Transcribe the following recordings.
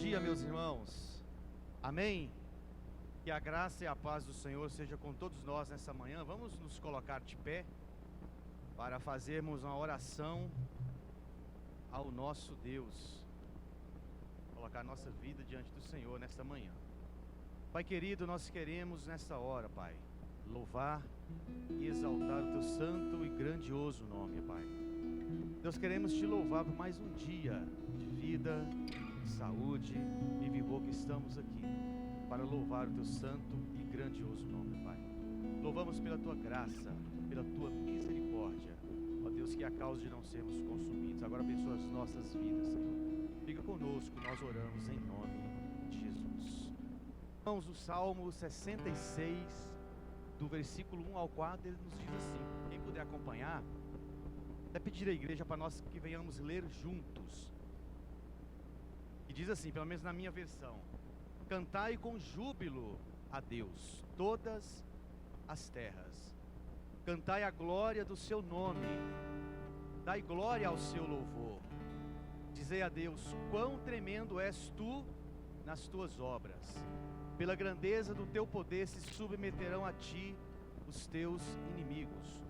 dia, meus irmãos. Amém? Que a graça e a paz do Senhor seja com todos nós nessa manhã. Vamos nos colocar de pé para fazermos uma oração ao nosso Deus. Colocar nossa vida diante do Senhor nesta manhã. Pai querido, nós queremos nessa hora, Pai, louvar e exaltar o Teu santo e grandioso nome, Pai. Deus, queremos Te louvar por mais um dia de vida, saúde e vigor que estamos aqui para louvar o Teu santo e grandioso nome, Pai. Louvamos pela Tua graça, pela Tua misericórdia, ó Deus, que é a causa de não sermos consumidos. Agora abençoa as nossas vidas, Senhor. Fica conosco, nós oramos em nome de Jesus. Irmãos, o Salmo 66, do versículo 1 ao 4, ele nos diz assim. Quem puder acompanhar, até pedir à igreja para nós que venhamos ler juntos. E diz assim, pelo menos na minha versão: cantai com júbilo a Deus, todas as terras. Cantai a glória do seu nome, dai glória ao seu louvor. Dizei a Deus, quão tremendo és tu nas tuas obras. Pela grandeza do teu poder se submeterão a ti os teus inimigos.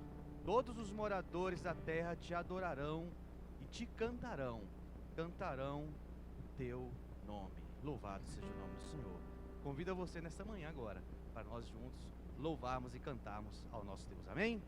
Todos os moradores da terra te adorarão e te cantarão o teu nome. Louvado seja o nome do Senhor. Convido você nesta manhã agora, para nós juntos louvarmos e cantarmos ao nosso Deus. Amém?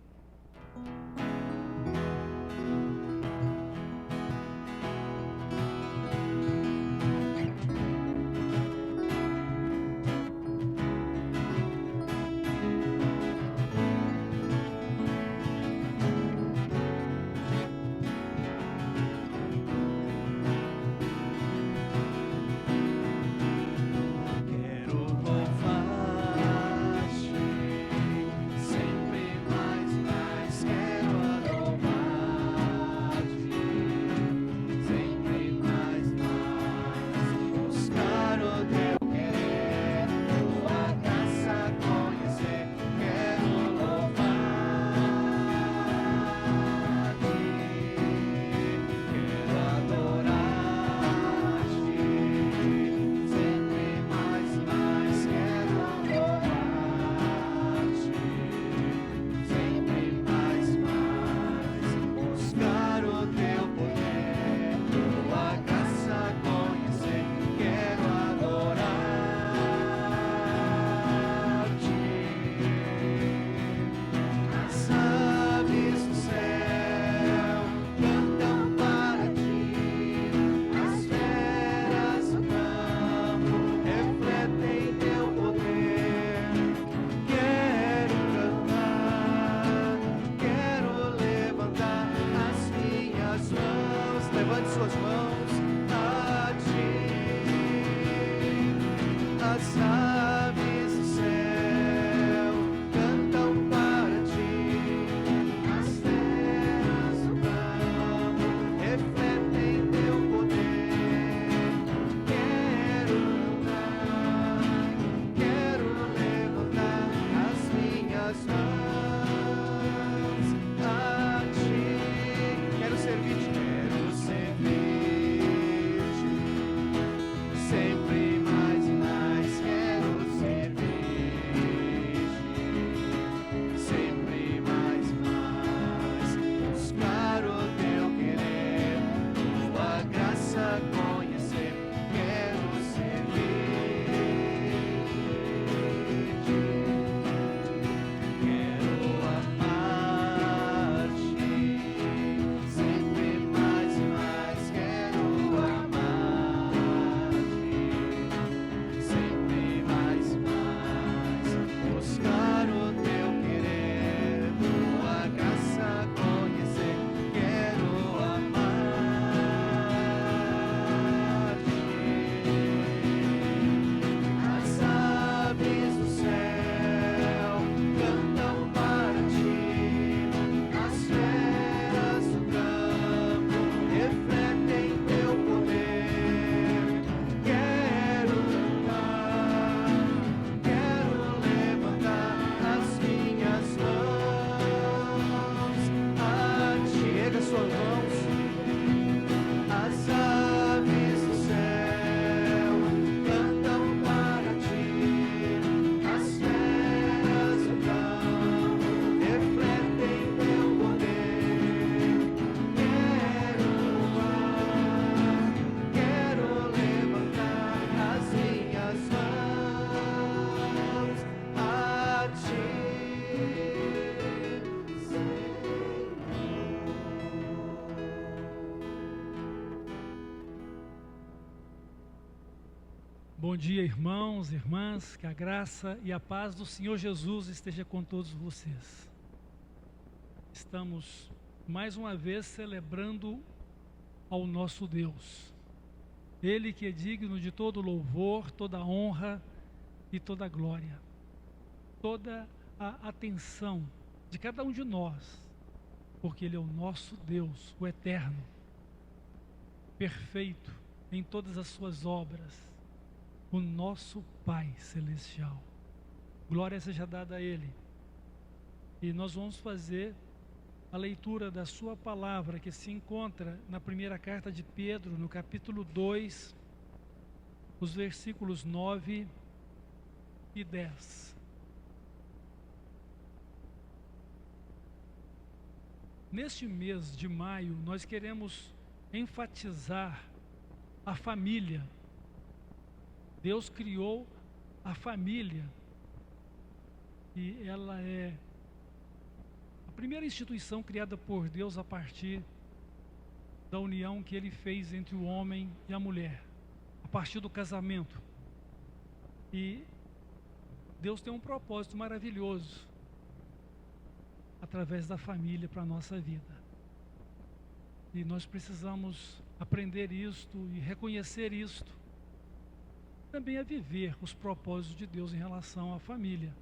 Quero servir Bom dia, irmãos, irmãs, que a graça e a paz do Senhor Jesus esteja com todos vocês. Estamos mais uma vez celebrando ao nosso Deus. Ele que é digno de todo louvor, toda honra e toda glória. Toda a atenção de cada um de nós, porque Ele é o nosso Deus, o eterno, perfeito em todas as suas obras, o nosso Pai Celestial. Glória seja dada a Ele. E nós vamos fazer a leitura da sua palavra, que se encontra na primeira carta de Pedro, no capítulo 2, os versículos 9 e 10. Neste mês de maio, nós queremos enfatizar a família. Deus criou a família e ela é a primeira instituição criada por Deus a partir da união que Ele fez entre o homem e a mulher, a partir do casamento. E Deus tem um propósito maravilhoso através da família para a nossa vida. E nós precisamos aprender isto e reconhecer isto. Também a viver os propósitos de Deus em relação à família,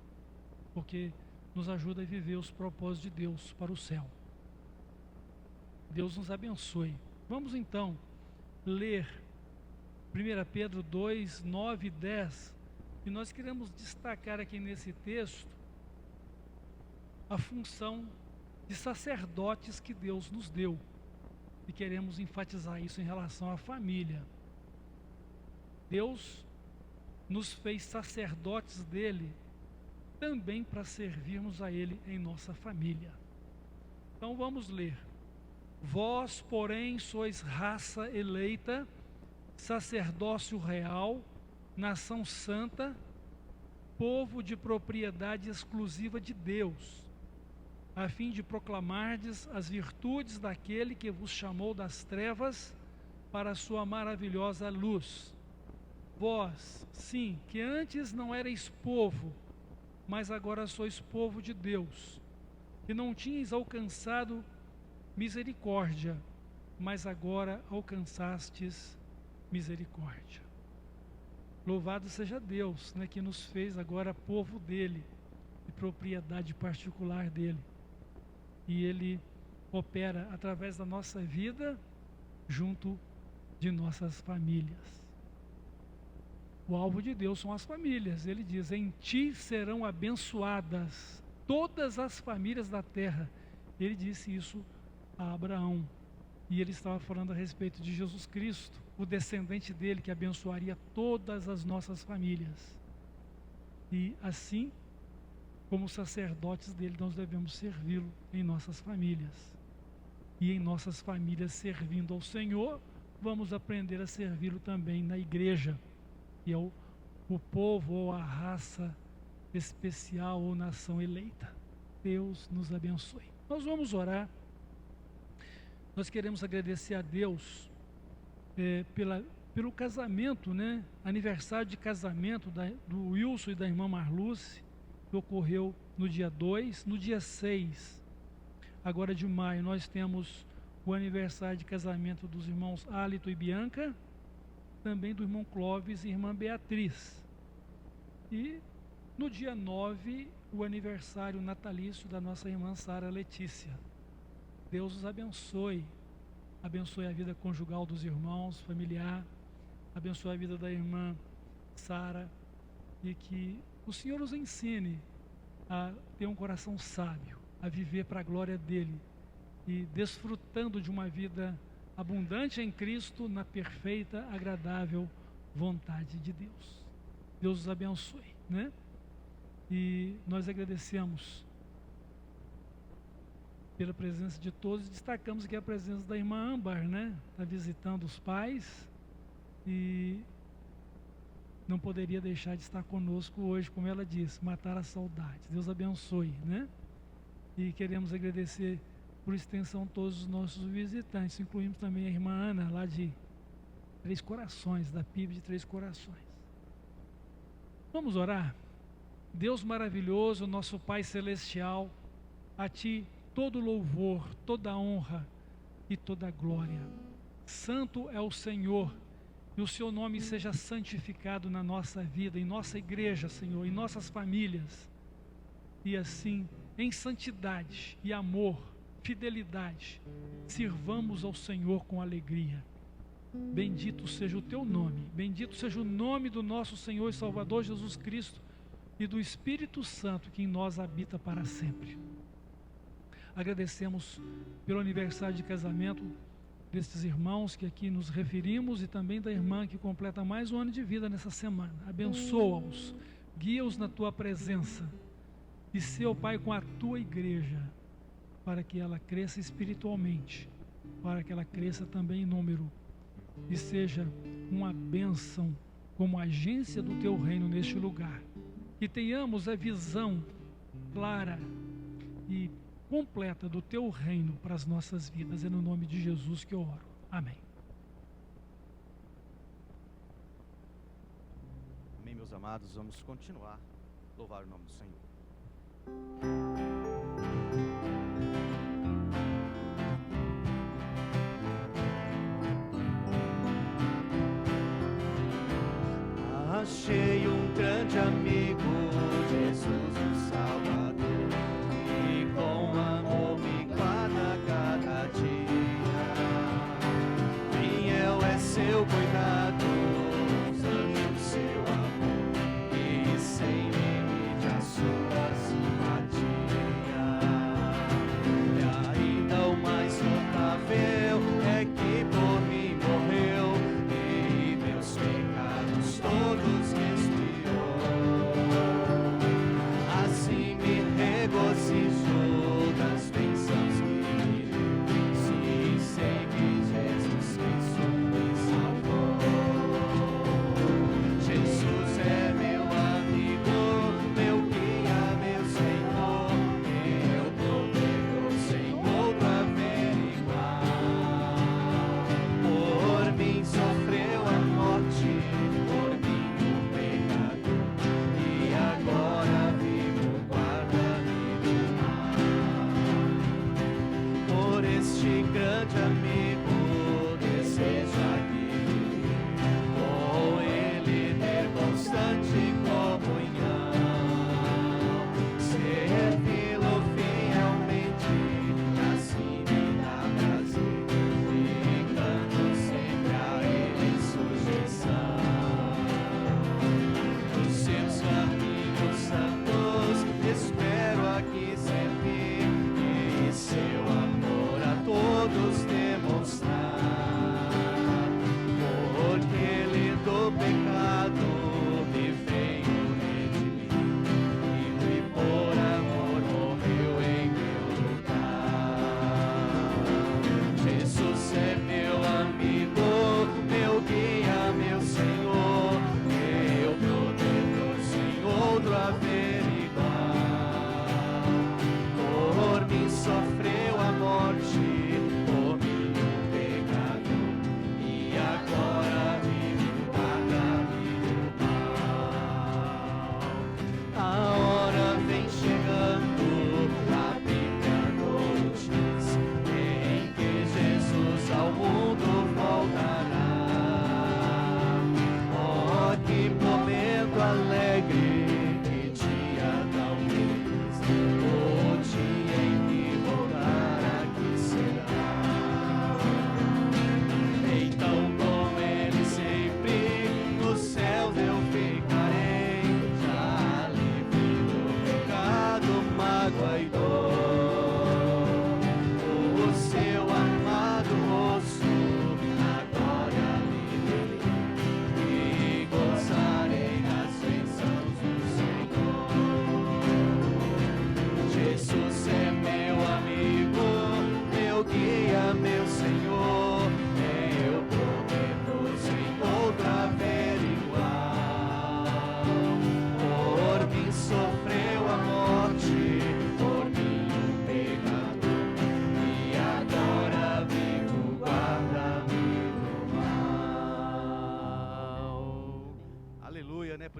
porque nos ajuda a viver os propósitos de Deus para o céu. Deus nos abençoe. Vamos então ler 1 Pedro 2, 9 e 10, e nós queremos destacar aqui nesse texto a função de sacerdotes que Deus nos deu, e queremos enfatizar isso em relação à família. Deus nos fez sacerdotes dele também para servirmos a ele em nossa família. Então vamos ler. Vós, porém, sois raça eleita, sacerdócio real, nação santa, povo de propriedade exclusiva de Deus, a fim de proclamardes as virtudes daquele que vos chamou das trevas para a sua maravilhosa luz. Vós, sim, que antes não erais povo, mas agora sois povo de Deus, que não tinhais alcançado misericórdia, mas agora alcançastes misericórdia. Louvado seja Deus, né, que nos fez agora povo dele, de propriedade particular dele. E ele opera através da nossa vida, junto de nossas famílias. O alvo de Deus são as famílias. Ele diz: em ti serão abençoadas todas as famílias da terra. Ele disse isso a Abraão. E ele estava falando a respeito de Jesus Cristo, o descendente dele que abençoaria todas as nossas famílias. E assim, como sacerdotes dele, nós devemos servi-lo em nossas famílias. E em nossas famílias, servindo ao Senhor, vamos aprender a servi-lo também na igreja, que é o povo ou a raça especial ou nação eleita. Deus nos abençoe. Nós vamos orar. Nós queremos agradecer a Deus pelo casamento, né? Aniversário de casamento do Wilson e da irmã Marluce, que ocorreu no dia 2, no dia 6, agora de maio, nós temos o aniversário de casamento dos irmãos Alito e Bianca, também do irmão Clóvis e irmã Beatriz. E no dia 9, o aniversário natalício da nossa irmã Sara Letícia. Deus os abençoe, abençoe a vida conjugal dos irmãos, familiar, abençoe a vida da irmã Sara, e que o Senhor nos ensine a ter um coração sábio, a viver para a glória dEle e desfrutando de uma vida abundante em Cristo, na perfeita, agradável vontade de Deus. Deus os abençoe, né? E nós agradecemos pela presença de todos, destacamos aqui a presença da irmã Âmbar, né? Está visitando os pais e não poderia deixar de estar conosco hoje, como ela disse, matar a saudade. Deus abençoe, né? E queremos agradecer por extensão todos os nossos visitantes, incluímos também a irmã Ana, lá de Três Corações, da PIB de Três Corações. Vamos orar? Deus maravilhoso, nosso Pai Celestial, a Ti todo louvor, toda honra e toda glória. Santo é o Senhor, e o Seu nome seja santificado na nossa vida, em nossa igreja, Senhor, em nossas famílias. E assim, em santidade e amor, fidelidade, sirvamos ao Senhor com alegria. Bendito seja o Teu nome, bendito seja o nome do nosso Senhor e Salvador Jesus Cristo e do Espírito Santo que em nós habita para sempre. Agradecemos pelo aniversário de casamento destes irmãos que aqui nos referimos e também da irmã que completa mais um ano de vida nessa semana. Abençoa-os, guia-os na Tua presença e sê, ó Pai, com a Tua igreja, para que ela cresça espiritualmente, para que ela cresça também em número e seja uma bênção como agência do Teu reino neste lugar. Que tenhamos a visão clara e completa do Teu reino para as nossas vidas. É no nome de Jesus que eu oro. Amém. Amém, meus amados. Vamos continuar a louvar o nome do Senhor. Achei um grande amigo, Jesus o Salvador, e com amor me guarda cada dia. Fiel é seu cuidado, os anjos seu amor, e sem limite a sua simpatia. E ainda o mais notável é que por mim morreu e meus pecados todos expiou.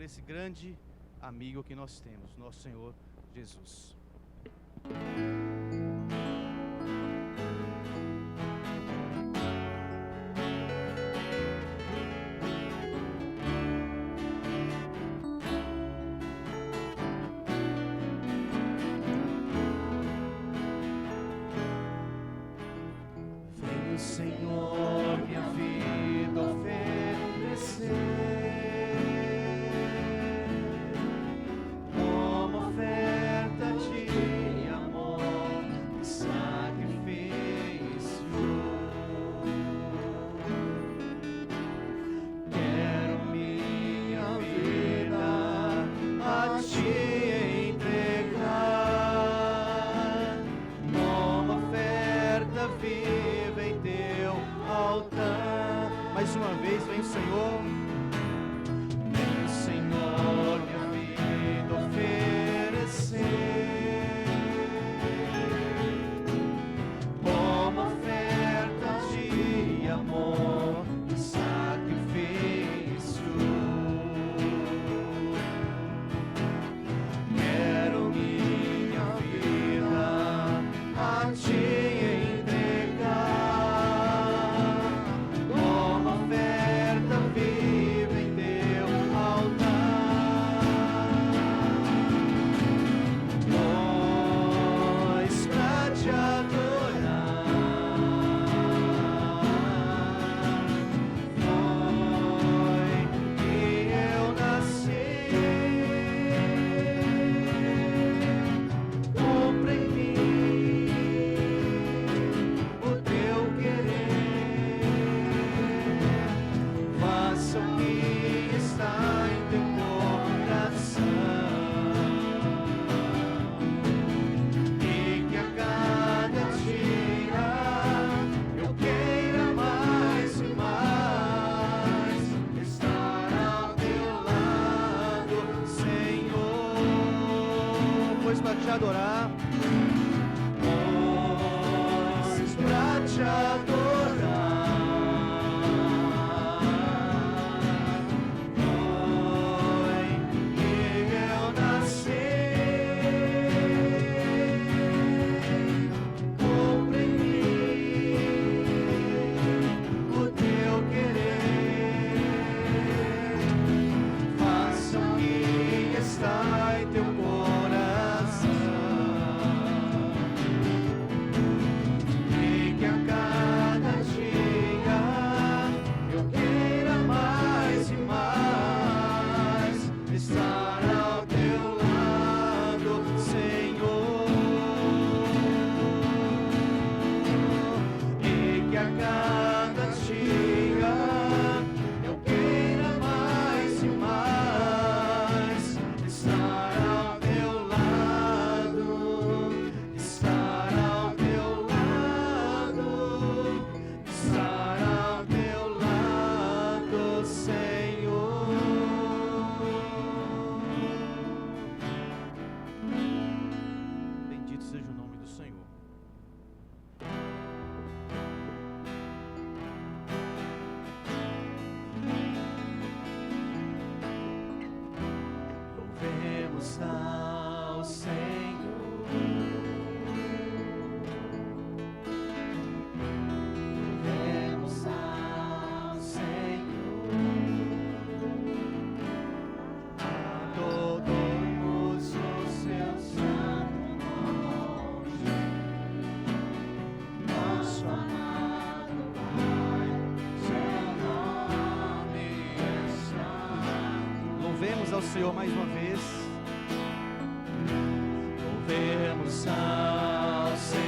esse grande amigo que nós temos, nosso Senhor Jesus. Vem o Senhor minha vida oferecer como oferta de amor e sacrifício. Quero minha vida a te entregar como oferta viva em teu altar. Mais uma vez, vem o Senhor. Vem o Senhor minha vida oferecer como oferta de amor e sacrifício. Quero minha vida a te entregar como oferta viva em teu altar. Pois pra te adorar foi que eu nasci. Cumpra em mim o teu querer, faça o que está em teu coração, e que a cada dia eu queira mais e mais estar ao teu lado, Senhor. Pois para te adorar, pois pra te adorar foi que eu nasci. Cumpra em mim o teu querer, faça o que está em teu coração, e que a cada dia eu queira mais e mais estar ao teu lado, Senhor, e que a cada dia eu queira mais e mais estar ao teu lado, estar ao teu lado, estar ao teu lado, Senhor. Bendito seja o nome do Senhor. Louvemos ao Senhor, louvemos ao Senhor, adoremos o seu santo nome, nosso amado Pai, seu nome é santo. Louvemos ao Senhor mais uma vez. Louvemos ao Senhor.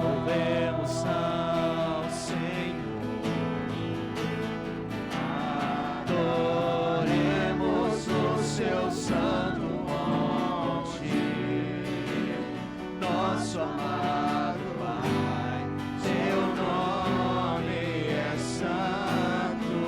Louvemos ao Senhor. Adoremos o seu santo monte, nosso amado Pai, seu nome é santo.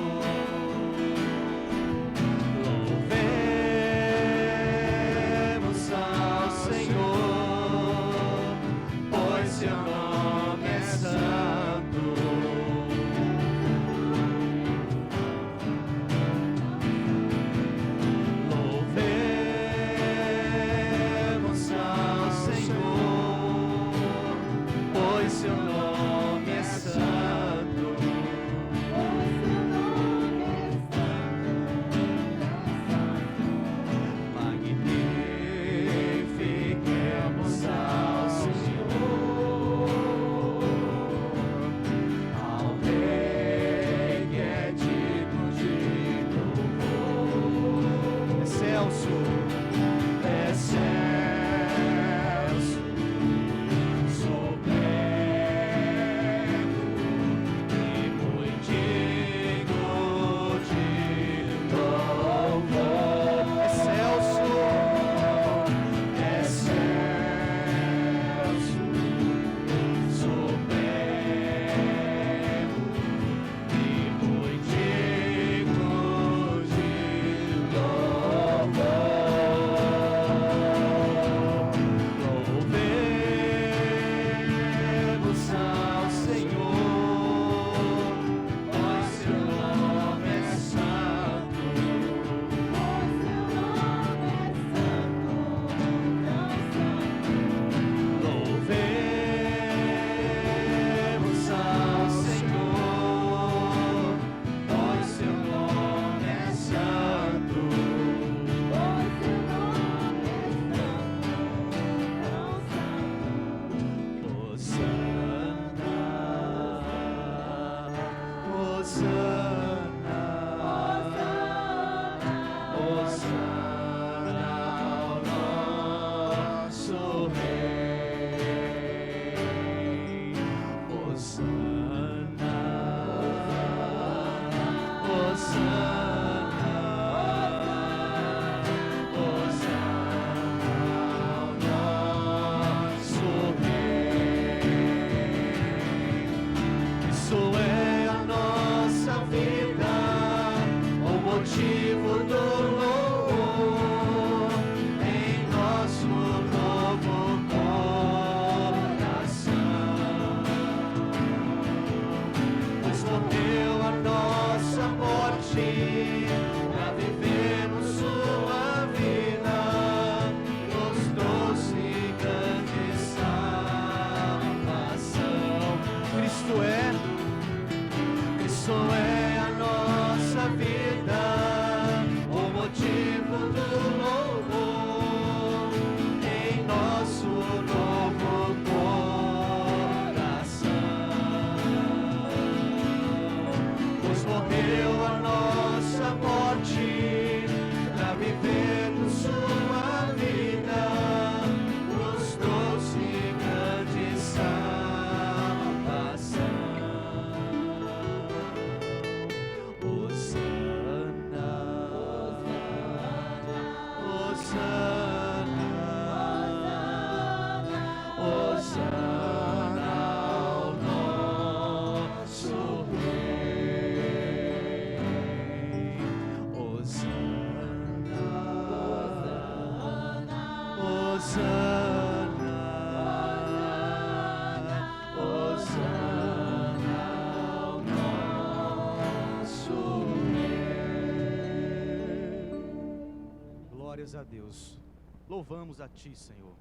Glórias a Deus. Louvamos a Ti, Senhor,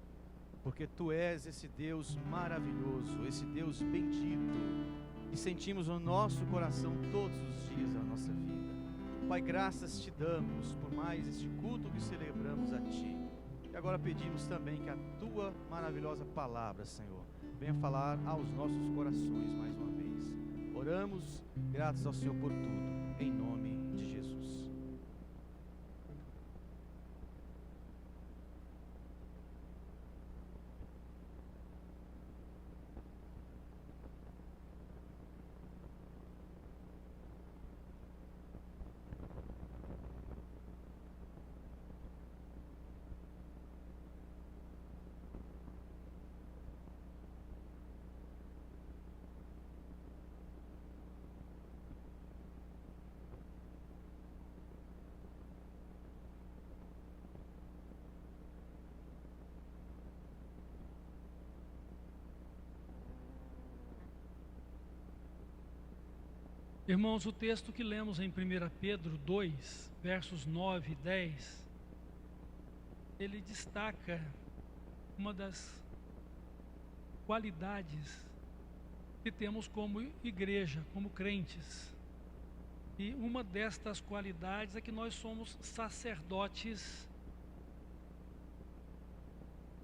porque Tu és esse Deus maravilhoso, esse Deus bendito, e sentimos no nosso coração todos os dias da nossa vida. Pai, graças Te damos por mais este culto que celebramos a Ti. E agora pedimos também que a Tua maravilhosa palavra, Senhor, venha falar aos nossos corações mais uma vez. Oramos, gratos ao Senhor por tudo, em nome de Jesus. Irmãos, o texto que lemos em 1 Pedro 2, versos 9 e 10, ele destaca uma das qualidades que temos como igreja, como crentes. E uma destas qualidades é que nós somos sacerdotes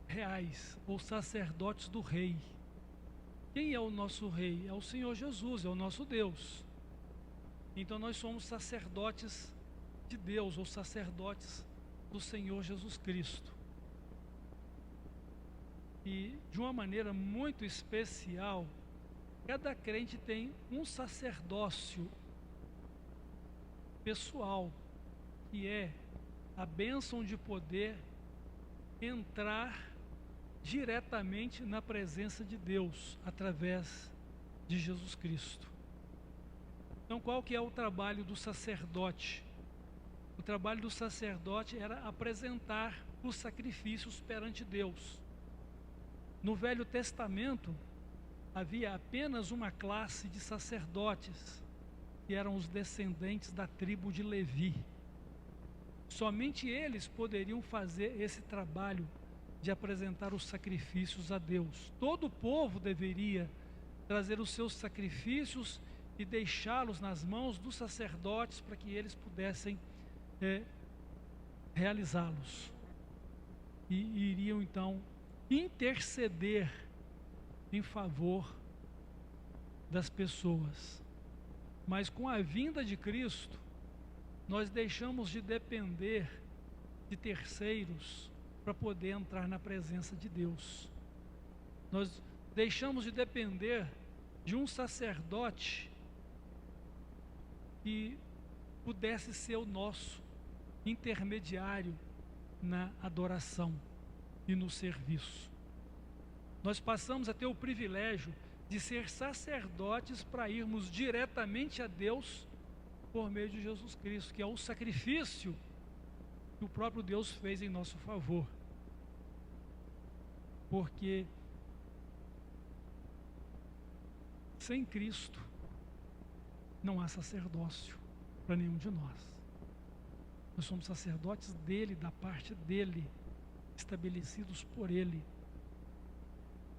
reais, ou sacerdotes do Rei. Quem é o nosso Rei? É o Senhor Jesus, é o nosso Deus. Então nós somos sacerdotes de Deus, ou sacerdotes do Senhor Jesus Cristo. E de uma maneira muito especial, cada crente tem um sacerdócio pessoal, que é a bênção de poder entrar diretamente na presença de Deus, através de Jesus Cristo. Então, qual que é o trabalho do sacerdote? O trabalho do sacerdote era apresentar os sacrifícios perante Deus. No Velho Testamento, havia apenas uma classe de sacerdotes, que eram os descendentes da tribo de Levi. Somente eles poderiam fazer esse trabalho de apresentar os sacrifícios a Deus. Todo o povo deveria trazer os seus sacrifícios e deixá-los nas mãos dos sacerdotes para que eles pudessem realizá-los. E iriam então interceder em favor das pessoas. Mas com a vinda de Cristo, nós deixamos de depender de terceiros para poder entrar na presença de Deus. Nós deixamos de depender de um sacerdote que pudesse ser o nosso intermediário na adoração e no serviço. Nós passamos a ter o privilégio de ser sacerdotes para irmos diretamente a Deus por meio de Jesus Cristo, que é o sacrifício que o próprio Deus fez em nosso favor. Porque sem Cristo não há sacerdócio para nenhum de nós. Nós somos sacerdotes dele, da parte dele, estabelecidos por ele.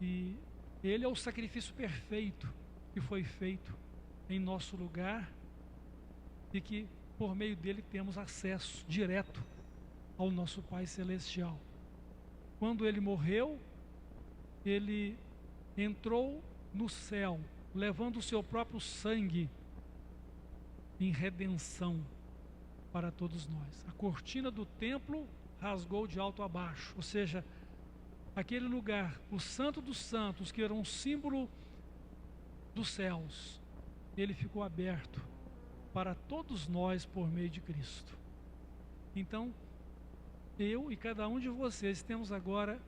E ele é o sacrifício perfeito que foi feito em nosso lugar e que por meio dele temos acesso direto ao nosso Pai Celestial. Quando ele morreu, ele entrou no céu, levando o seu próprio sangue em redenção para todos nós. A cortina do templo rasgou de alto a baixo, ou seja, aquele lugar, o Santo dos Santos, que era um símbolo dos céus, ele ficou aberto para todos nós por meio de Cristo. Então, eu e cada um de vocês temos agora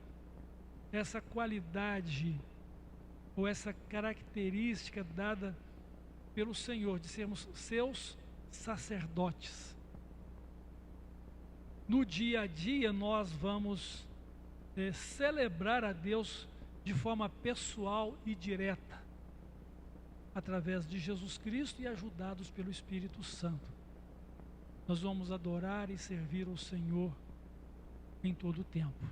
essa qualidade ou essa característica dada pelo Senhor de sermos seus sacerdotes. No dia a dia nós vamos celebrar a Deus de forma pessoal e direta, através de Jesus Cristo e ajudados pelo Espírito Santo. Nós vamos adorar e servir o Senhor em todo o tempo.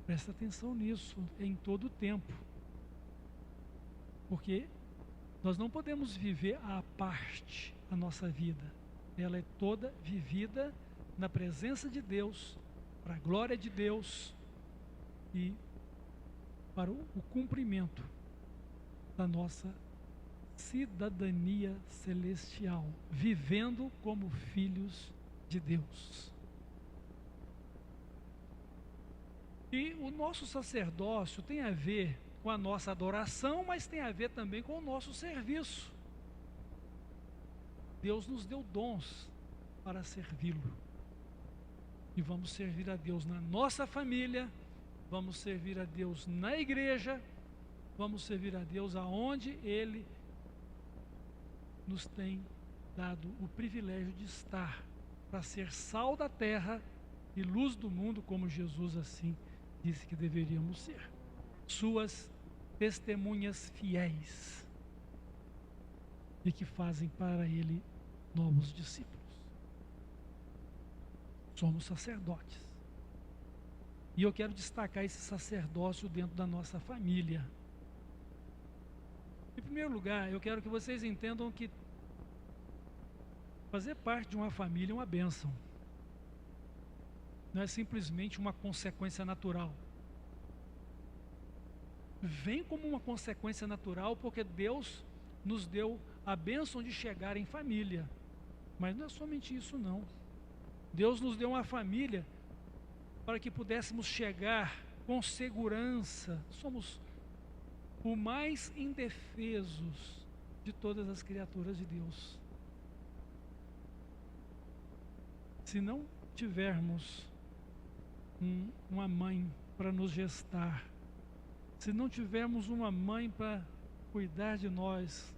Presta atenção nisso, em todo o tempo. Porque nós não podemos viver à parte a nossa vida. Ela é toda vivida na presença de Deus, para a glória de Deus e para o cumprimento da nossa cidadania celestial, vivendo como filhos de Deus. E o nosso sacerdócio tem a ver com a nossa adoração, mas tem a ver também com o nosso serviço. Deus nos deu dons para servi-lo. E vamos servir a Deus na nossa família, vamos servir a Deus na igreja, vamos servir a Deus aonde Ele nos tem dado o privilégio de estar, para ser sal da terra e luz do mundo, como Jesus assim disse que deveríamos ser. Suas testemunhas fiéis e que fazem para Ele novos discípulos. Somos sacerdotes. E eu quero destacar esse sacerdócio dentro da nossa família. Em primeiro lugar, eu quero que vocês entendam que fazer parte de uma família é uma bênção. Não é simplesmente uma consequência natural. Vem como uma consequência natural porque Deus nos deu a bênção de chegar em família. Mas não é somente isso não. Deus nos deu uma família para que pudéssemos chegar com segurança. Somos os mais indefesos de todas as criaturas de Deus. Se não tivermos uma mãe para nos gestar, se não tivermos uma mãe para cuidar de nós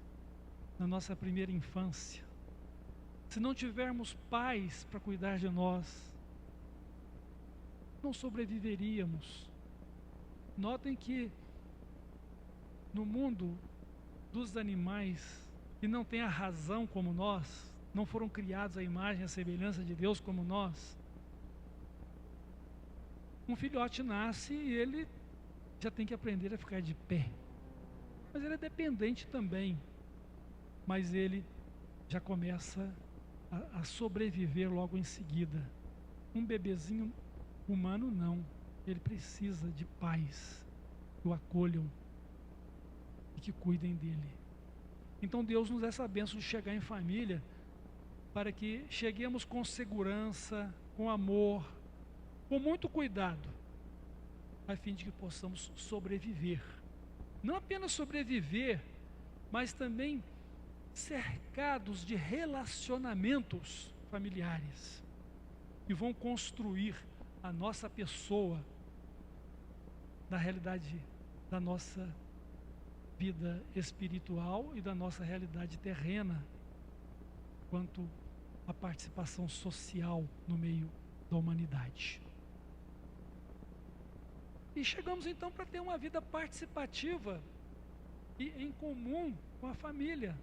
na nossa primeira infância, se não tivermos pais para cuidar de nós, não sobreviveríamos. Notem que no mundo dos animais que não têm a razão como nós, não foram criados à imagem e à semelhança de Deus como nós, um filhote nasce e ele já tem que aprender a ficar de pé. Mas ele é dependente também. Mas ele já começa a sobreviver logo em seguida. Um bebezinho humano não. Ele precisa de pais que o acolham e que cuidem dele. Então Deus nos dá essa bênção de chegar em família para que cheguemos com segurança, com amor, com muito cuidado, a fim de que possamos sobreviver. Não apenas sobreviver, mas também cercados de relacionamentos familiares que vão construir a nossa pessoa da realidade da nossa vida espiritual e da nossa realidade terrena, quanto à participação social no meio da humanidade. E chegamos então para ter uma vida participativa e em comum com a família.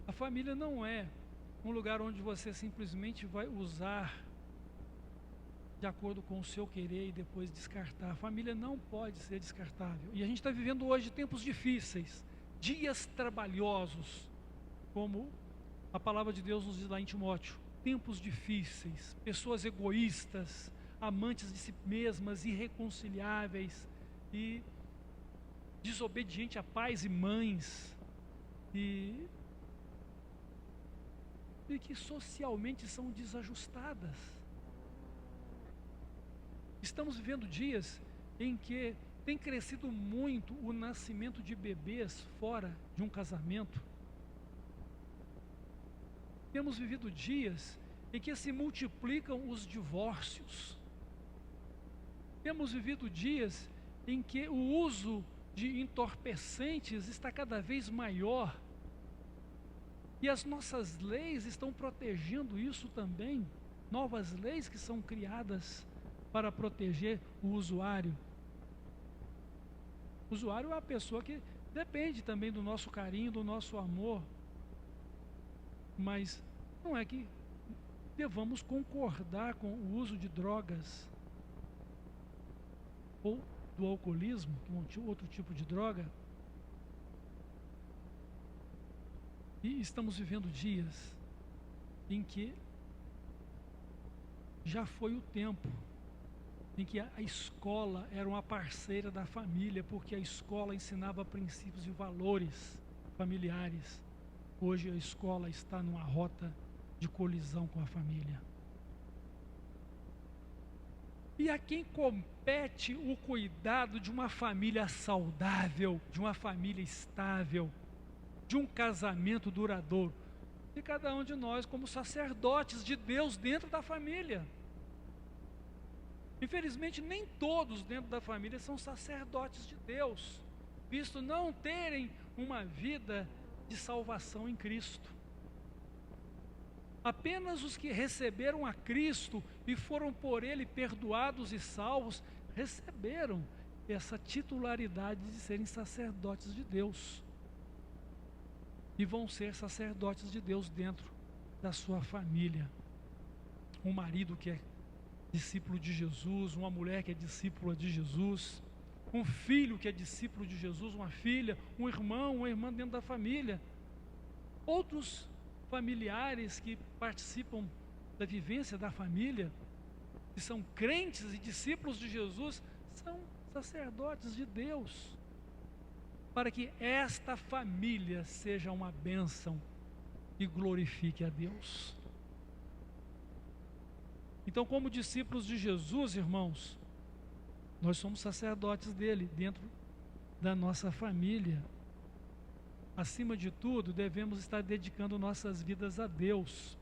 A família não é um lugar onde você simplesmente vai usar de acordo com o seu querer e depois descartar. A família não pode ser descartável. E a gente está vivendo hoje tempos difíceis, dias trabalhosos, como a palavra de Deus nos diz lá em Timóteo. Tempos difíceis, pessoas egoístas, amantes de si mesmas, irreconciliáveis e desobedientes a pais e mães e que socialmente são desajustadas. Estamos vivendo dias em que tem crescido muito o nascimento de bebês fora de um casamento. Temos vivido dias em que se multiplicam os divórcios. Temos vivido dias em que o uso de entorpecentes está cada vez maior. E as nossas leis estão protegendo isso também. Novas leis que são criadas para proteger o usuário. O usuário é a pessoa que depende também do nosso carinho, do nosso amor. Mas não é que devamos concordar com o uso de drogas ou do alcoolismo, que é outro tipo de droga. E estamos vivendo dias em que já foi o tempo em que a escola era uma parceira da família, porque a escola ensinava princípios e valores familiares. Hoje a escola está numa rota de colisão com a família. E a quem compete o cuidado de uma família saudável, de uma família estável, de um casamento duradouro? E cada um de nós, como sacerdotes de Deus dentro da família. Infelizmente, nem todos dentro da família são sacerdotes de Deus, visto não terem uma vida de salvação em Cristo. Apenas os que receberam a Cristo e foram por Ele perdoados e salvos, receberam essa titularidade de serem sacerdotes de Deus. E vão ser sacerdotes de Deus dentro da sua família. Um marido que é discípulo de Jesus, uma mulher que é discípula de Jesus, um filho que é discípulo de Jesus, uma filha, um irmão, uma irmã dentro da família. Outros familiares que participam da vivência da família, que são crentes e discípulos de Jesus, são sacerdotes de Deus, para que esta família seja uma bênção e glorifique a Deus. Então, como discípulos de Jesus, irmãos, nós somos sacerdotes dele dentro da nossa família. Acima de tudo, devemos estar dedicando nossas vidas a Deus,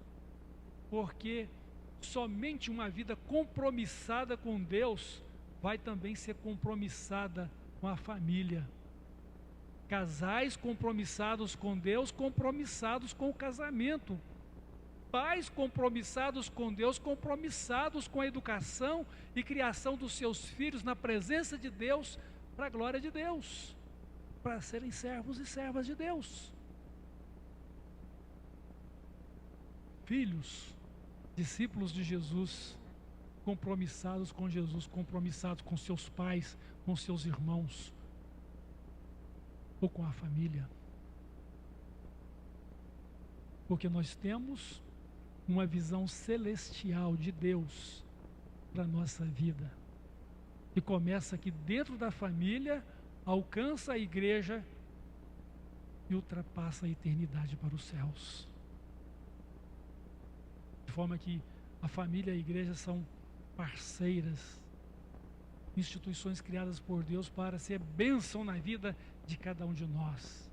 porque somente uma vida compromissada com Deus vai também ser compromissada com a família. Casais compromissados com Deus, compromissados com o casamento. Pais compromissados com Deus, compromissados com a educação e criação dos seus filhos na presença de Deus, para a glória de Deus, para serem servos e servas de Deus. Filhos, discípulos de Jesus, compromissados com Jesus, compromissados com seus pais, com seus irmãos, ou com a família. Porque nós temos uma visão celestial de Deus para a nossa vida, que começa aqui dentro da família, alcança a igreja e ultrapassa a eternidade para os céus. De forma que a família e a igreja são parceiras, instituições criadas por Deus para ser bênção na vida de cada um de nós.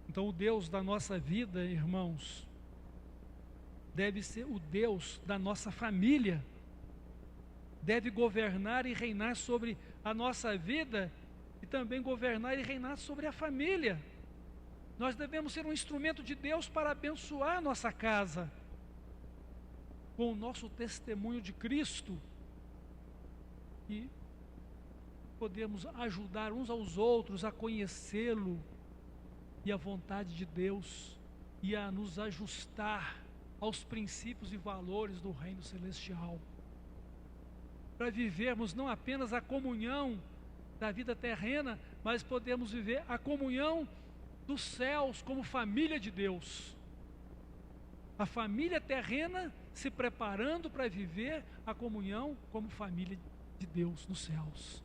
Então, o Deus da nossa vida, irmãos, deve ser o Deus da nossa família, deve governar e reinar sobre a nossa vida e também governar e reinar sobre a família. Nós devemos ser um instrumento de Deus para abençoar a nossa casa, com o nosso testemunho de Cristo, e podemos ajudar uns aos outros a conhecê-lo e a vontade de Deus, e a nos ajustar aos princípios e valores do reino celestial, para vivermos não apenas a comunhão da vida terrena, mas podemos viver a comunhão dos céus como família de Deus. A família terrena se preparando para viver a comunhão como família de Deus nos céus,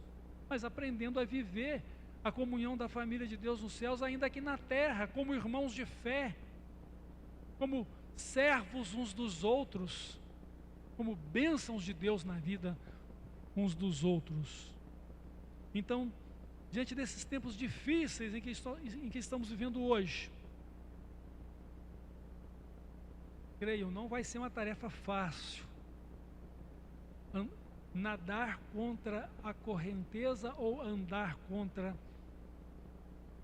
mas aprendendo a viver a comunhão da família de Deus nos céus ainda aqui na terra, como irmãos de fé, como servos uns dos outros, como bênçãos de Deus na vida uns dos outros. Então, diante desses tempos difíceis em que estamos vivendo hoje, creio, não vai ser uma tarefa fácil nadar contra a correnteza ou andar contra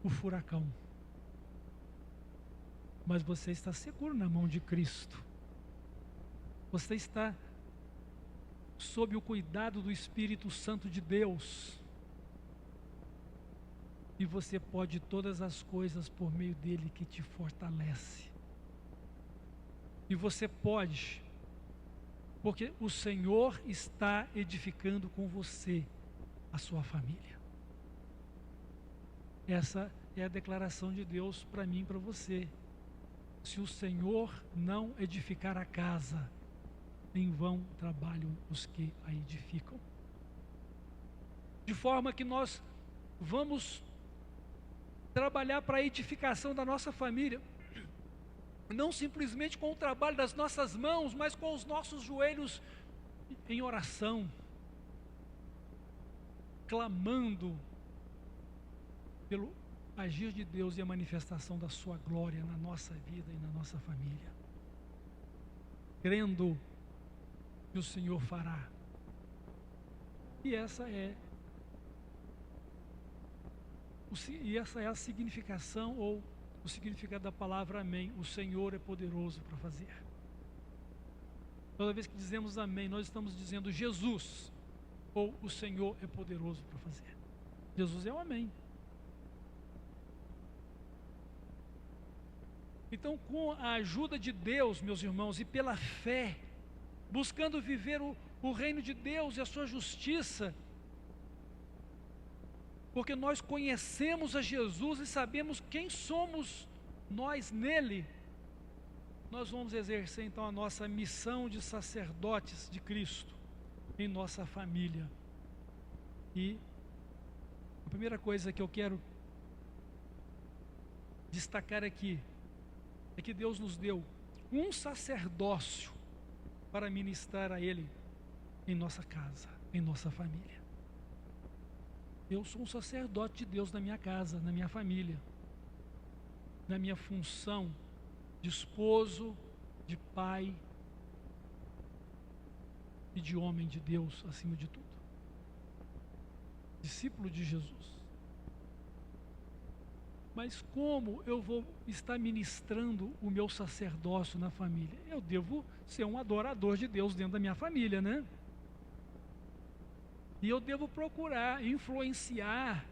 o furacão. Mas você está seguro na mão de Cristo. Você está sob o cuidado do Espírito Santo de Deus. E você pode todas as coisas por meio dele que te fortalece. E você pode, porque o Senhor está edificando com você a sua família. Essa é a declaração de Deus para mim e para você. Se o Senhor não edificar a casa, em vão trabalham os que a edificam. De forma que nós vamos trabalhar para a edificação da nossa família, não simplesmente com o trabalho das nossas mãos, mas com os nossos joelhos em oração, clamando pelo agir de Deus e a manifestação da sua glória na nossa vida e na nossa família, crendo que o Senhor fará. E essa é a significação ou o significado da palavra amém. O Senhor é poderoso para fazer. Toda vez que dizemos amém, nós estamos dizendo Jesus, ou o Senhor é poderoso para fazer. Jesus é o amém. Então, com a ajuda de Deus, meus irmãos, e pela fé, buscando viver o reino de Deus e a sua justiça, porque nós conhecemos a Jesus e sabemos quem somos nós nele, nós vamos exercer então a nossa missão de sacerdotes de Cristo em nossa família. E a primeira coisa que eu quero destacar aqui é que Deus nos deu um sacerdócio para ministrar a Ele em nossa casa, em nossa família. Eu sou um sacerdote de Deus na minha casa, na minha família, na minha função de esposo, de pai e de homem de Deus, acima de tudo. Discípulo de Jesus. Mas como eu vou estar ministrando o meu sacerdócio na família? Eu devo ser um adorador de Deus dentro da minha família, né? E eu devo procurar influenciar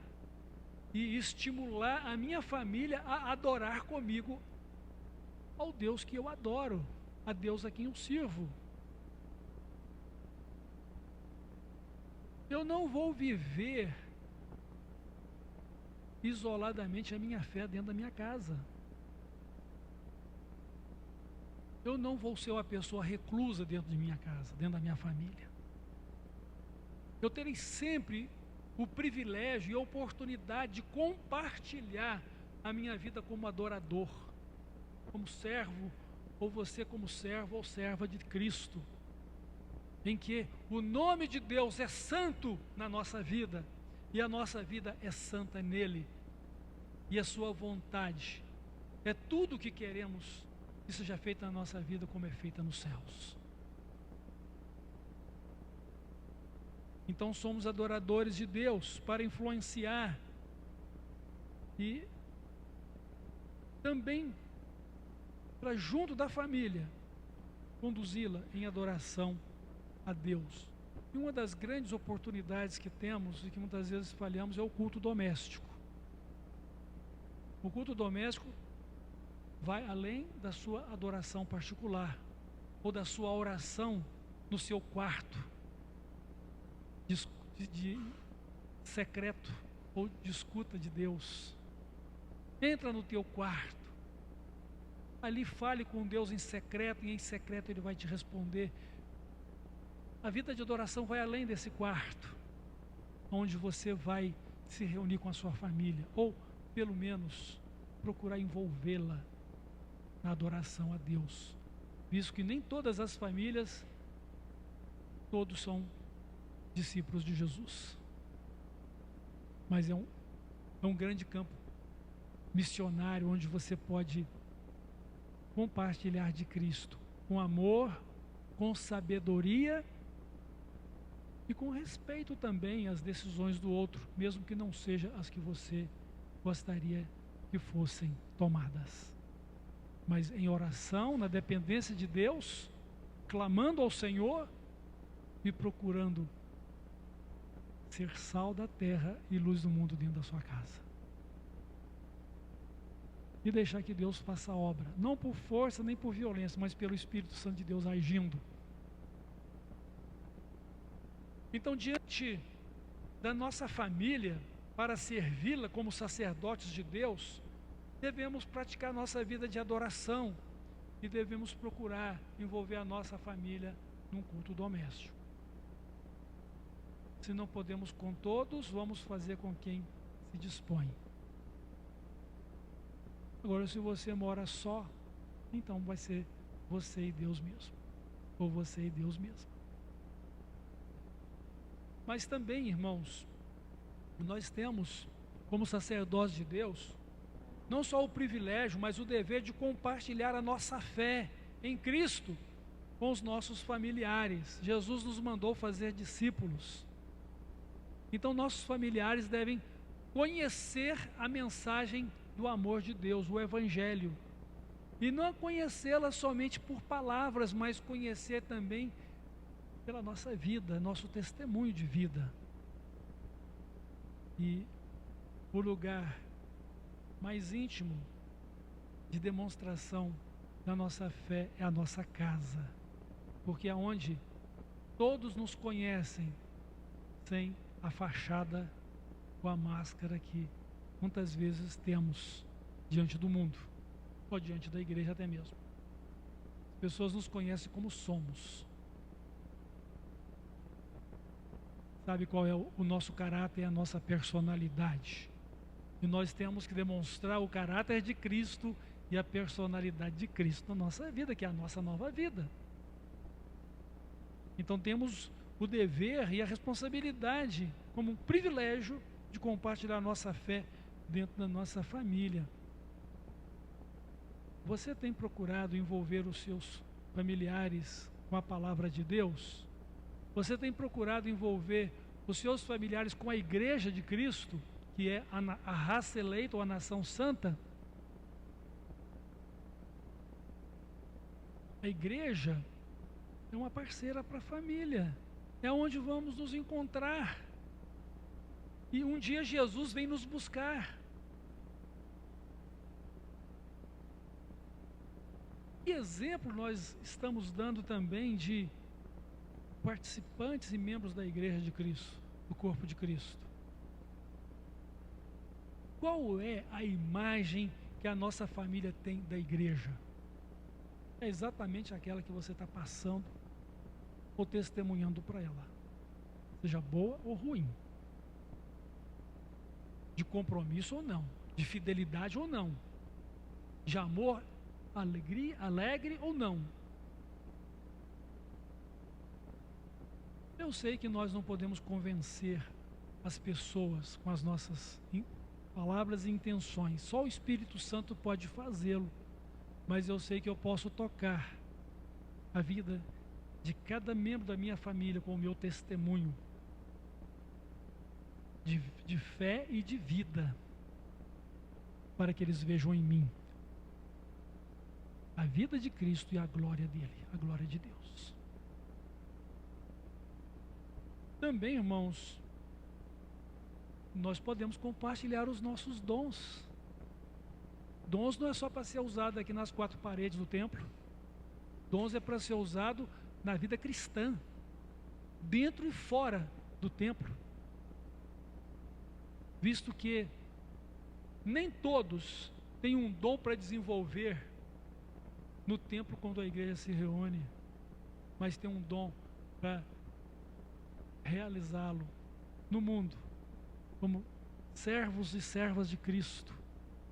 e estimular a minha família a adorar comigo ao Deus que eu adoro, a Deus a quem eu sirvo. Eu não vou viver isoladamente a minha fé dentro da minha casa. Eu não vou ser uma pessoa reclusa dentro de minha casa, dentro da minha família. Eu terei sempre o privilégio e a oportunidade de compartilhar a minha vida como adorador, como servo, ou você como servo ou serva de Cristo, em que o nome de Deus é santo na nossa vida, e a nossa vida é santa nele, e a sua vontade é tudo o que queremos que seja feito na nossa vida como é feita nos céus. Então somos adoradores de Deus para influenciar e também para junto da família conduzi-la em adoração a Deus. E uma das grandes oportunidades que temos e que muitas vezes falhamos é o culto doméstico. O culto doméstico vai além da sua adoração particular ou da sua oração no seu quarto de secreto ou de escuta de Deus. Entra no teu quarto, ali fale com Deus em secreto, e em secreto Ele vai te responder. A vida de adoração vai além desse quarto, onde você vai se reunir com a sua família, ou pelo menos procurar envolvê-la na adoração a Deus, visto que nem todas as famílias, todos são discípulos de Jesus, mas é um grande campo missionário, onde você pode compartilhar de Cristo com amor, com sabedoria e com respeito também às decisões do outro, mesmo que não sejam as que você gostaria que fossem tomadas, mas em oração, na dependência de Deus, clamando ao Senhor e procurando ser sal da terra e luz do mundo dentro da sua casa. e deixar que Deus faça a obra, não por força nem por violência, mas pelo Espírito Santo de Deus agindo. Então, diante da nossa família, para servi-la como sacerdotes de Deus, devemos praticar nossa vida de adoração e devemos procurar envolver a nossa família num culto doméstico. Se não podemos com todos, vamos fazer com quem se dispõe. Agora, se você mora só, então vai ser você e Deus mesmo, ou você e Deus mesmo. Mas também, irmãos, nós temos, como sacerdotes de Deus, não só o privilégio, mas o dever de compartilhar a nossa fé em Cristo com os nossos familiares. Jesus nos mandou fazer discípulos. Então, nossos familiares devem conhecer a mensagem do amor de Deus, o Evangelho. E não conhecê-la somente por palavras, mas conhecer também pela nossa vida, nosso testemunho de vida. E o lugar mais íntimo de demonstração da nossa fé é a nossa casa, porque é onde todos nos conhecem sem a fachada ou a máscara que muitas vezes temos diante do mundo, ou diante da igreja até mesmo. As pessoas nos conhecem como somos. Sabe qual é o nosso caráter e a nossa personalidade. E nós temos que demonstrar o caráter de Cristo e a personalidade de Cristo na nossa vida, que é a nossa nova vida. Então temos o dever e a responsabilidade, como um privilégio, de compartilhar a nossa fé dentro da nossa família. Você tem procurado envolver os seus familiares com a palavra de Deus? Você tem procurado envolver os seus familiares com a igreja de Cristo, que é a raça eleita ou a nação santa? A igreja é uma parceira para a família, é onde vamos nos encontrar. E um dia Jesus vem nos buscar. Que exemplo nós estamos dando também de participantes e membros da igreja de Cristo, do corpo de Cristo? Qual é a imagem que a nossa família tem da igreja? É exatamente aquela que você está passando ou testemunhando para ela, seja boa ou ruim, de compromisso ou não, de fidelidade ou não, de amor, alegria, alegre ou não. Eu sei que nós não podemos convencer as pessoas com as nossas palavras e intenções, só o Espírito Santo pode fazê-lo, mas eu sei que eu posso tocar a vida de cada membro da minha família com o meu testemunho de fé e de vida, para que eles vejam em mim a vida de Cristo e a glória dele, a glória de Deus. Também, irmãos, nós podemos compartilhar os nossos dons. Dons não é só para ser usado aqui nas quatro paredes do templo. Dons é para ser usado na vida cristã, dentro e fora do templo. Visto que nem todos têm um dom para desenvolver no templo quando a igreja se reúne, mas tem um dom para realizá-lo no mundo, como servos e servas de Cristo,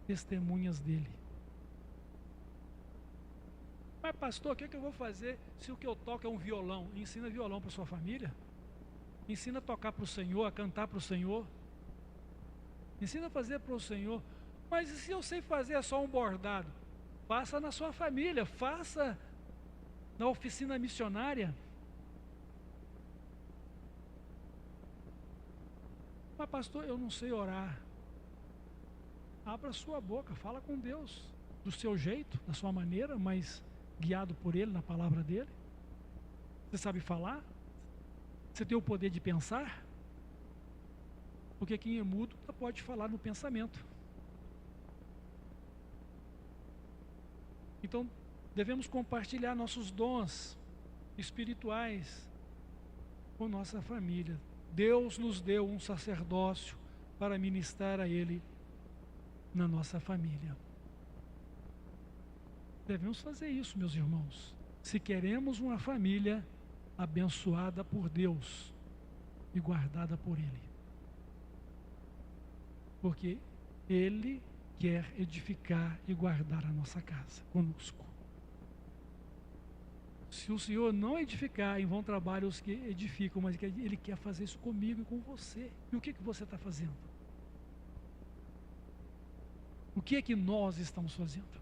testemunhas dele. Mas pastor, o que eu vou fazer se o que eu toco é um violão? Ensina violão para sua família, ensina a tocar para o Senhor, a cantar para o Senhor, ensina a fazer para o Senhor. Mas e se eu sei fazer só um bordado? Faça na sua família, faça na oficina missionária. Mas pastor, eu não sei orar. Abra sua boca, fala com Deus, do seu jeito, da sua maneira, mas guiado por Ele, na palavra dEle. Você sabe falar? Você tem o poder de pensar? Porque quem é mudo pode falar no pensamento. Então, devemos compartilhar nossos dons espirituais com nossa família. Deus nos deu um sacerdócio para ministrar a Ele na nossa família. Devemos fazer isso, meus irmãos, se queremos uma família abençoada por Deus e guardada por Ele. Porque Ele quer edificar e guardar a nossa casa conosco. Se o Senhor não edificar, em vão trabalham os que edificam, mas Ele quer fazer isso comigo e com você. E o que você está fazendo? O que é que nós estamos fazendo?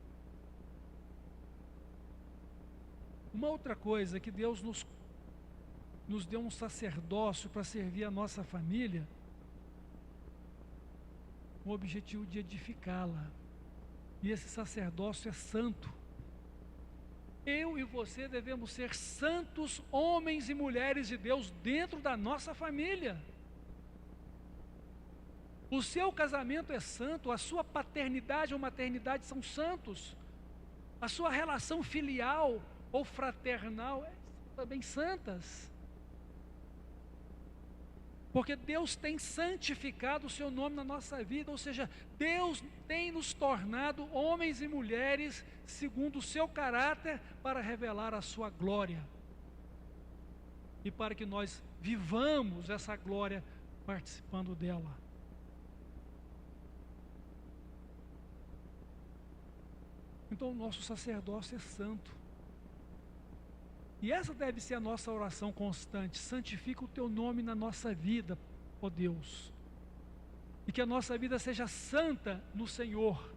Uma outra coisa, que Deus nos deu um sacerdócio para servir a nossa família, com o objetivo de edificá-la. E esse sacerdócio é santo. Eu e você devemos ser santos homens e mulheres de Deus dentro da nossa família. O seu casamento é santo, a sua paternidade ou maternidade são santos, a sua relação filial ou fraternal são também santas. Porque Deus tem santificado o seu nome na nossa vida, ou seja, Deus tem nos tornado homens e mulheres segundo o seu caráter para revelar a sua glória. E para que nós vivamos essa glória participando dela. Então o nosso sacerdócio é santo. E essa deve ser a nossa oração constante. Santifica o teu nome na nossa vida, ó Deus. E que a nossa vida seja santa no Senhor.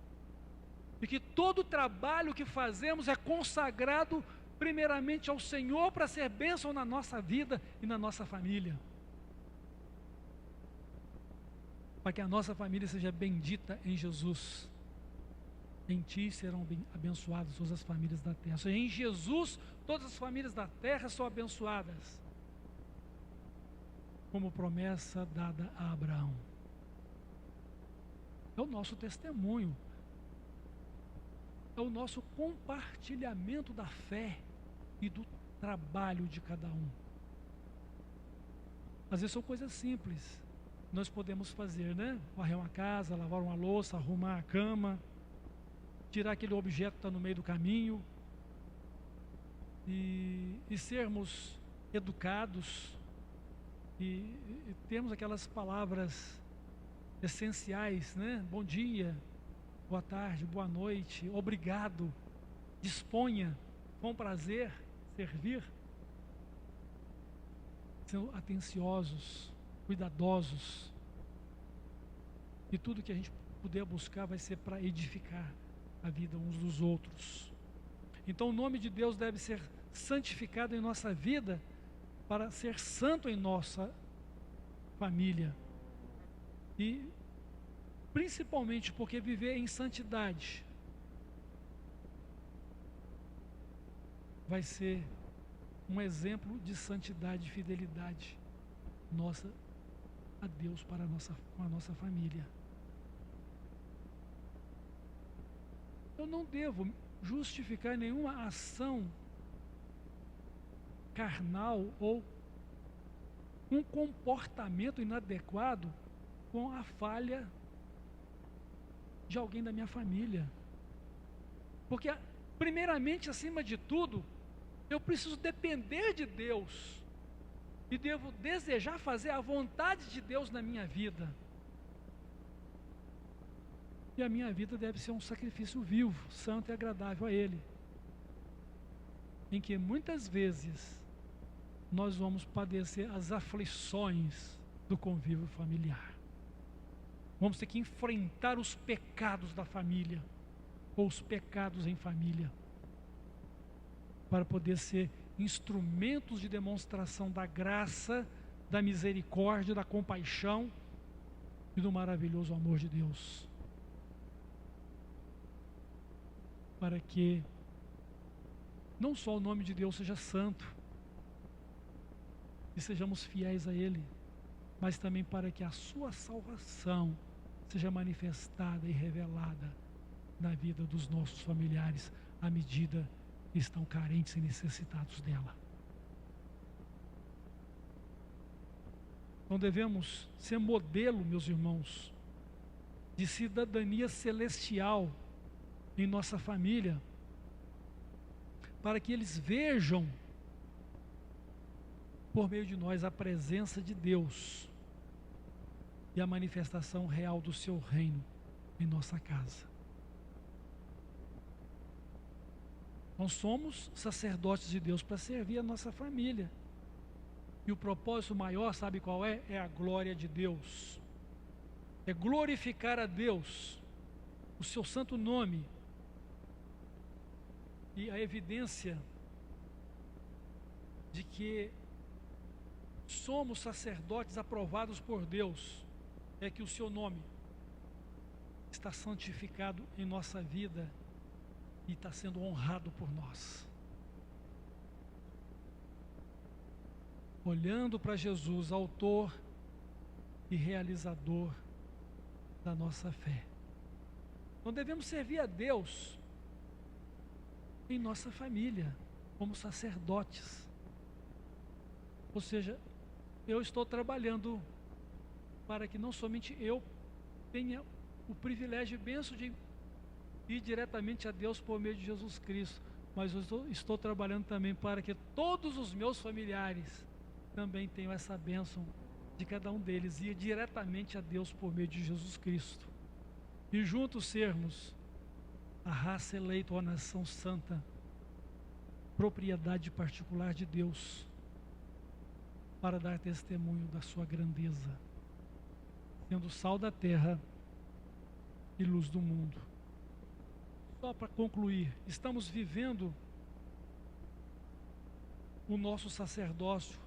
E que todo o trabalho que fazemos é consagrado primeiramente ao Senhor para ser bênção na nossa vida e na nossa família. Para que a nossa família seja bendita em Jesus. Em ti serão abençoadas todas as famílias da terra. Ou seja, em Jesus, todas as famílias da terra são abençoadas. Como promessa dada a Abraão. É o nosso testemunho. É o nosso compartilhamento da fé e do trabalho de cada um. Às vezes são coisas simples. Nós podemos fazer, né? Varrer uma casa, lavar uma louça, arrumar a cama, tirar aquele objeto que está no meio do caminho e sermos educados e termos aquelas palavras essenciais, né? Bom dia, boa tarde, boa noite, obrigado, disponha, com prazer, servir, sendo atenciosos, cuidadosos, e tudo que a gente puder buscar vai ser para edificar a vida uns dos outros. Então o nome de Deus deve ser santificado em nossa vida para ser santo em nossa família. E principalmente porque viver em santidade vai ser um exemplo de santidade e fidelidade nossa a Deus para com a nossa família. Eu não devo justificar nenhuma ação carnal ou um comportamento inadequado com a falha de alguém da minha família. Porque, primeiramente, acima de tudo, eu preciso depender de Deus e devo desejar fazer a vontade de Deus na minha vida. E a minha vida deve ser um sacrifício vivo, santo e agradável a Ele. Em que muitas vezes nós vamos padecer as aflições do convívio familiar. Vamos ter que enfrentar os pecados da família, ou os pecados em família, para poder ser instrumentos de demonstração da graça, da misericórdia, da compaixão e do maravilhoso amor de Deus. Para que não só o nome de Deus seja santo e sejamos fiéis a Ele, mas também para que a sua salvação seja manifestada e revelada na vida dos nossos familiares, à medida que estão carentes e necessitados dela. Então devemos ser modelo, meus irmãos, de cidadania celestial em nossa família, para que eles vejam por meio de nós a presença de Deus e a manifestação real do seu reino em nossa casa. Nós somos sacerdotes de Deus para servir a nossa família. E o propósito maior, sabe qual é? É a glória de Deus. É glorificar a Deus, o seu santo nome. E a evidência de que somos sacerdotes aprovados por Deus é que o seu nome está santificado em nossa vida e está sendo honrado por nós. Olhando para Jesus, autor e realizador da nossa fé. Então devemos servir a Deus em nossa família, como sacerdotes. Ou seja, eu estou trabalhando para que não somente eu tenha o privilégio e bênção de ir diretamente a Deus por meio de Jesus Cristo, mas eu estou trabalhando também para que todos os meus familiares também tenham essa bênção de cada um deles ir diretamente a Deus por meio de Jesus Cristo. E juntos sermos a raça eleita, a nação santa, propriedade particular de Deus, para dar testemunho da sua grandeza, sendo sal da terra e luz do mundo. Só para concluir, estamos vivendo o nosso sacerdócio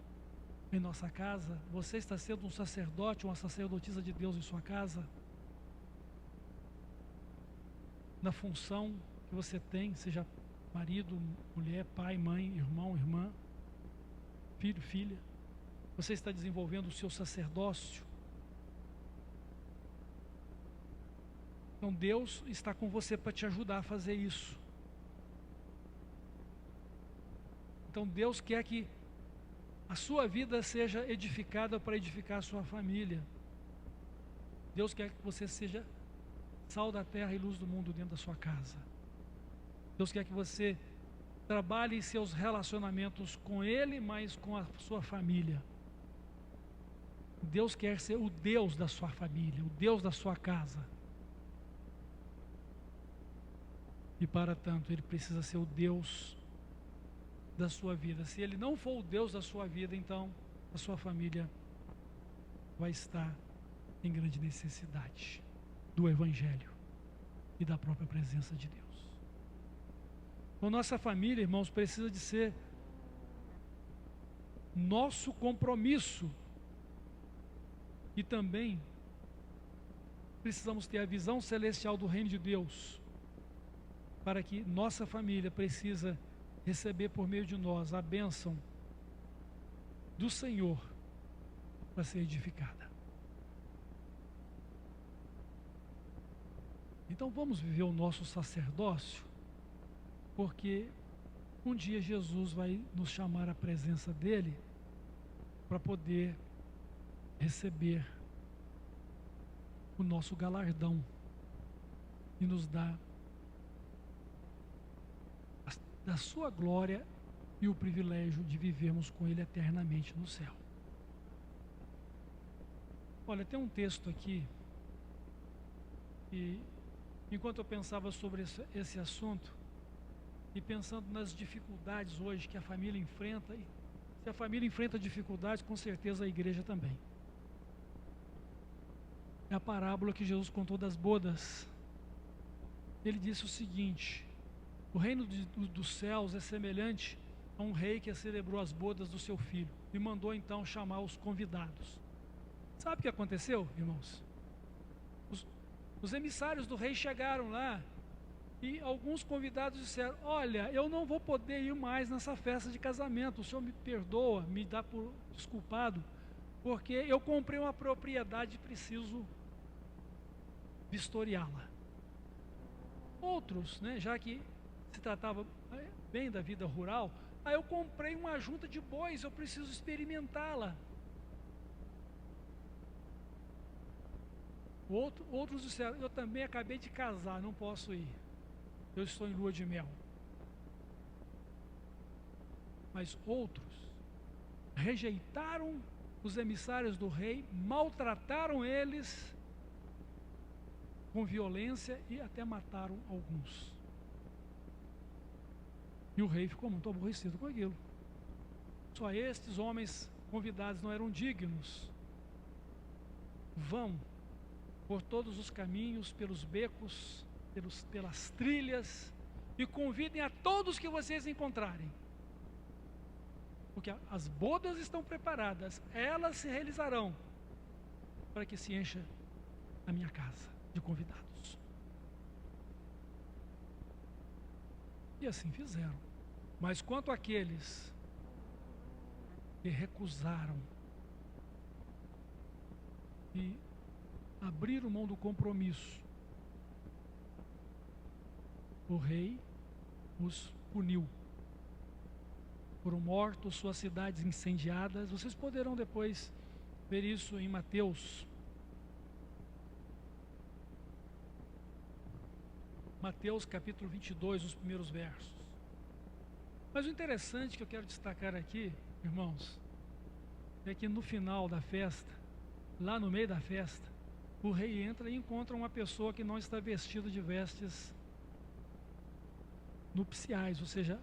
em nossa casa. Você está sendo um sacerdote, uma sacerdotisa de Deus em sua casa? Na função que você tem, seja marido, mulher, pai, mãe, irmão, irmã, filho, filha. Você está desenvolvendo o seu sacerdócio? Então Deus está com você para te ajudar a fazer isso. Então Deus quer que a sua vida seja edificada para edificar a sua família. Deus quer que você seja sal da terra e luz do mundo dentro da sua casa. Deus quer que você trabalhe em seus relacionamentos com Ele, mas com a sua família. Deus quer ser o Deus da sua família, o Deus da sua casa. E para tanto, Ele precisa ser o Deus da sua vida. Se Ele não for o Deus da sua vida, então a sua família vai estar em grande necessidade do Evangelho e da própria presença de Deus. Então, nossa família, irmãos, precisa de ser nosso compromisso. E também precisamos ter a visão celestial do reino de Deus, para que nossa família precisa receber por meio de nós a bênção do Senhor para ser edificada. Então vamos viver o nosso sacerdócio, porque um dia Jesus vai nos chamar à presença dEle para poder receber o nosso galardão e nos dar da sua glória e o privilégio de vivermos com Ele eternamente no céu. Olha, tem um texto aqui, e enquanto eu pensava sobre esse assunto, e pensando nas dificuldades hoje que a família enfrenta, e se a família enfrenta dificuldades, com certeza a igreja também. É a parábola que Jesus contou das bodas. Ele disse o seguinte: o reino dos céus é semelhante a um rei que celebrou as bodas do seu filho e mandou então chamar os convidados. Sabe o que aconteceu, irmãos? Os emissários do rei chegaram lá e alguns convidados disseram: olha, eu não vou poder ir mais nessa festa de casamento, o senhor me perdoa, me dá por desculpado, porque eu comprei uma propriedade e preciso vistoriá-la. Outros, já que se tratava bem da vida rural, aí eu comprei uma junta de bois, eu preciso experimentá-la. Outros disseram, eu também acabei de casar, não posso ir, eu estou em lua de mel. Mas outros rejeitaram os emissários do rei, maltrataram eles com violência e até mataram alguns. E o rei ficou muito aborrecido com aquilo. Só estes homens convidados não eram dignos. Vão por todos os caminhos, pelos becos, pelas trilhas, e convidem a todos que vocês encontrarem. Porque as bodas estão preparadas, elas se realizarão, para que se encha a minha casa de convidados. E assim fizeram. Mas quanto àqueles que recusaram e abriram mão do compromisso, o rei os puniu. Foram mortos, suas cidades incendiadas. Vocês poderão depois ver isso em Mateus. Mateus capítulo 22, os primeiros versos. Mas o interessante que eu quero destacar aqui, irmãos, é que no final da festa, lá no meio da festa, o rei entra e encontra uma pessoa que não está vestida de vestes nupciais, ou seja,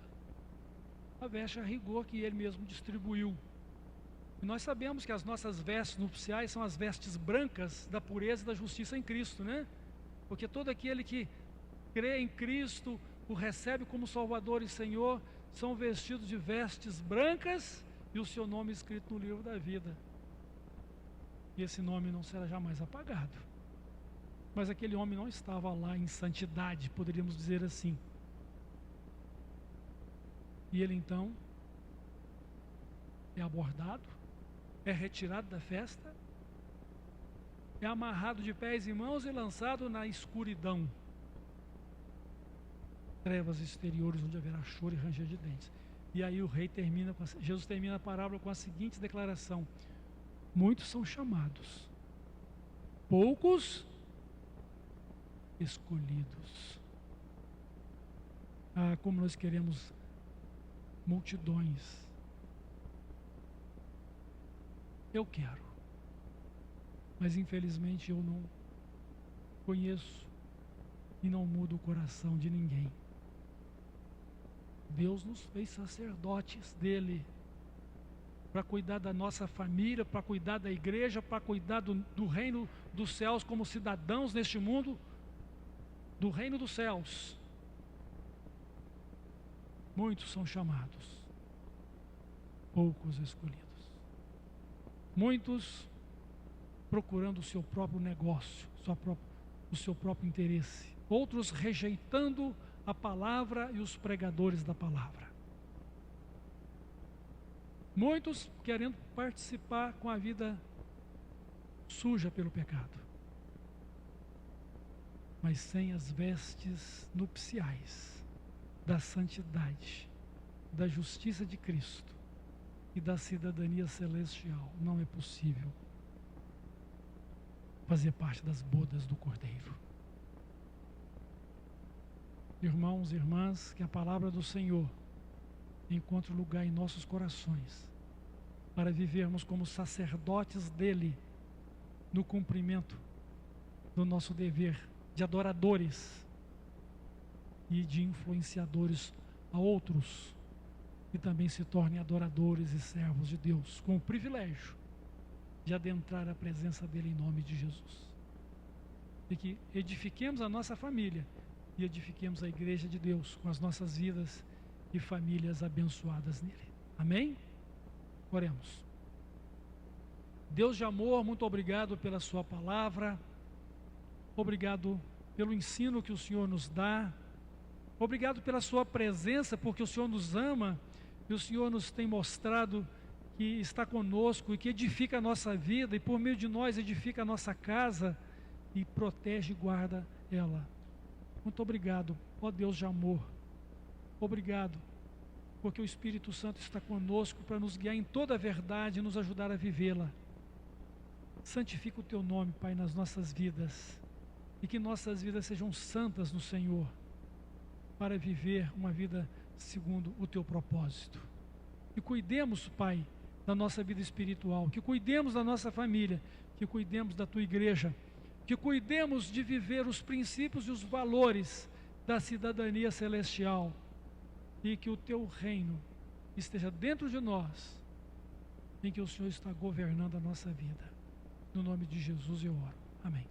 a veste a rigor que ele mesmo distribuiu. E nós sabemos que as nossas vestes nupciais são as vestes brancas da pureza e da justiça em Cristo, né? Porque todo aquele que crê em Cristo, o recebe como Salvador e Senhor, são vestidos de vestes brancas e o seu nome escrito no livro da vida. E esse nome não será jamais apagado. Mas aquele homem não estava lá em santidade, poderíamos dizer assim. E ele então é abordado, é retirado da festa, é amarrado de pés e mãos e lançado na escuridão. Trevas exteriores onde haverá choro e ranger de dentes. E aí o rei Jesus termina a parábola com a seguinte declaração: muitos são chamados, poucos escolhidos. Ah, como nós queremos multidões. Eu quero, mas infelizmente eu não conheço e não mudo o coração de ninguém. Deus nos fez sacerdotes dele, para cuidar da nossa família, para cuidar da igreja, para cuidar do reino dos céus como cidadãos neste mundo, do reino dos céus. Muitos são chamados, poucos escolhidos. Muitos procurando o seu próprio negócio, o seu próprio interesse. Outros rejeitando a palavra e os pregadores da palavra. Muitos querendo participar com a vida suja pelo pecado, mas sem as vestes nupciais da santidade, da justiça de Cristo e da cidadania celestial. Não é possível fazer parte das bodas do Cordeiro. Irmãos e irmãs, que a palavra do Senhor encontre lugar em nossos corações, para vivermos como sacerdotes dele, no cumprimento do nosso dever de adoradores e de influenciadores a outros, que também se tornem adoradores e servos de Deus, com o privilégio de adentrar a presença dele em nome de Jesus. E que edifiquemos a nossa família e edifiquemos a igreja de Deus com as nossas vidas e famílias abençoadas nele. Amém? Oremos. Deus de amor, muito obrigado pela sua palavra, obrigado pelo ensino que o Senhor nos dá, obrigado pela sua presença, porque o Senhor nos ama e o Senhor nos tem mostrado que está conosco e que edifica a nossa vida e por meio de nós edifica a nossa casa e protege e guarda ela. Muito obrigado, ó Deus de amor, Obrigado, porque o Espírito Santo está conosco para nos guiar em toda a verdade e nos ajudar a vivê-la. Santifica o teu nome, Pai, nas nossas vidas, e que nossas vidas sejam santas no Senhor, para viver uma vida segundo o teu propósito. Que cuidemos, Pai, da nossa vida espiritual, que cuidemos da nossa família, que cuidemos da tua igreja, que cuidemos de viver os princípios e os valores da cidadania celestial, e que o teu reino esteja dentro de nós, em que o Senhor está governando a nossa vida. No nome de Jesus eu oro. Amém.